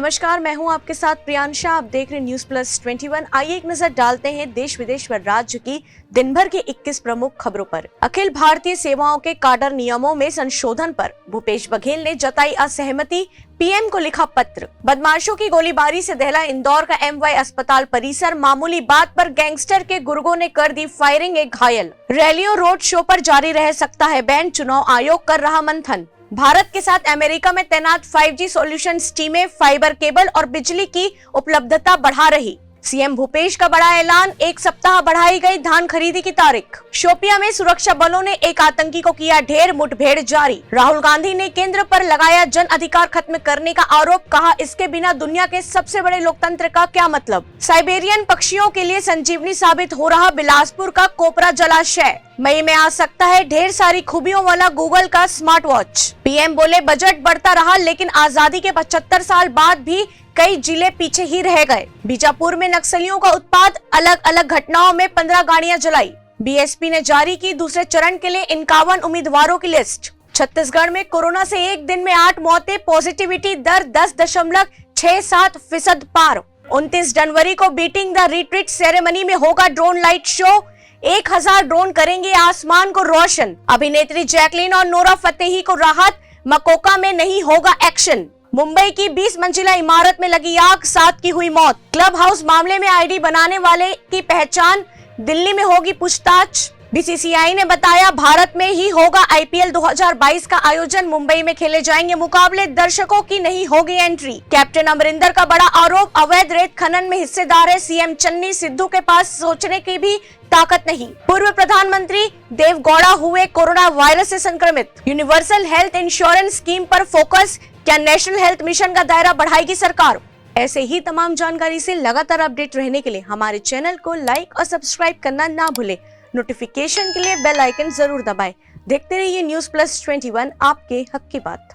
नमस्कार, मैं हूं आपके साथ प्रियांशा। आप देख रहे न्यूज प्लस 21। आइए एक नजर डालते हैं देश विदेश व राज्य की दिन भर की 21 प्रमुख खबरों पर। अखिल भारतीय सेवाओं के काडर नियमों में संशोधन पर भूपेश बघेल ने जताई असहमति, पीएम को लिखा पत्र। बदमाशों की गोलीबारी से दहला इंदौर का एमवाई अस्पताल परिसर, मामूली बात पर गैंगस्टर के गुर्गों ने कर दी फायरिंग, एक घायल। रैलियों रोड शो पर जारी रह सकता है बैन, चुनाव आयोग कर रहा मंथन। भारत के साथ अमेरिका में तैनात 5G सॉल्यूशंस टीमें फाइबर केबल और बिजली की उपलब्धता बढ़ा रही। सीएम भूपेश का बड़ा ऐलान, 1 सप्ताह बढ़ाई गई धान खरीदी की तारीख। शोपिया में सुरक्षा बलों ने एक आतंकी को किया ढेर, मुठभेड़ जारी। राहुल गांधी ने केंद्र पर लगाया जन अधिकार खत्म करने का आरोप, कहा इसके बिना दुनिया के सबसे बड़े लोकतंत्र का क्या मतलब। साइबेरियन पक्षियों के लिए संजीवनी साबित हो रहा बिलासपुर का कोपरा जलाशय, मई में आ सकता है ढेर सारी खूबियों वाला गूगल का स्मार्ट वॉच। पीएम बोले बजट बढ़ता रहा लेकिन आजादी के 75 साल बाद भी कई जिले पीछे ही रह गए। बीजापुर में नक्सलियों का उत्पात, अलग अलग घटनाओं में 15 गाड़ियां जलाई। बीएसपी ने जारी की दूसरे चरण के लिए 51 उम्मीदवारों की लिस्ट। छत्तीसगढ़ में कोरोना से एक दिन में 8 मौतें, पॉजिटिविटी दर 10.67% पार। 29 जनवरी को बीटिंग द रिट्रीट सेरेमनी में होगा ड्रोन लाइट शो, 1000 ड्रोन करेंगे आसमान को रोशन। अभिनेत्री जैकलीन और नोरा फतेही को राहत, मकोका में नहीं होगा एक्शन। मुंबई की 20 मंजिला इमारत में लगी आग, 7 की हुई मौत। क्लब हाउस मामले में आईडी बनाने वाले की पहचान, दिल्ली में होगी पूछताछ। बीसीसीआई ने बताया भारत में ही होगा आईपीएल 2022 का आयोजन, मुंबई में खेले जाएंगे मुकाबले, दर्शकों की नहीं होगी एंट्री। कैप्टन अमरिंदर का बड़ा आरोप, अवैध रेत खनन में हिस्सेदार है सीएम चन्नी, सिद्धू के पास सोचने की भी ताकत नहीं। पूर्व प्रधानमंत्री देवगौड़ा हुए कोरोना वायरस से संक्रमित। यूनिवर्सल हेल्थ इंश्योरेंस स्कीम पर फोकस, क्या नेशनल हेल्थ मिशन का दायरा बढ़ाएगी सरकार। ऐसे ही तमाम जानकारी से लगातार अपडेट रहने के लिए हमारे चैनल को लाइक और सब्सक्राइब करना ना भूले। नोटिफिकेशन के लिए बेल आइकन जरूर दबाएं। देखते रहिए न्यूज प्लस 21, आपके हक की बात।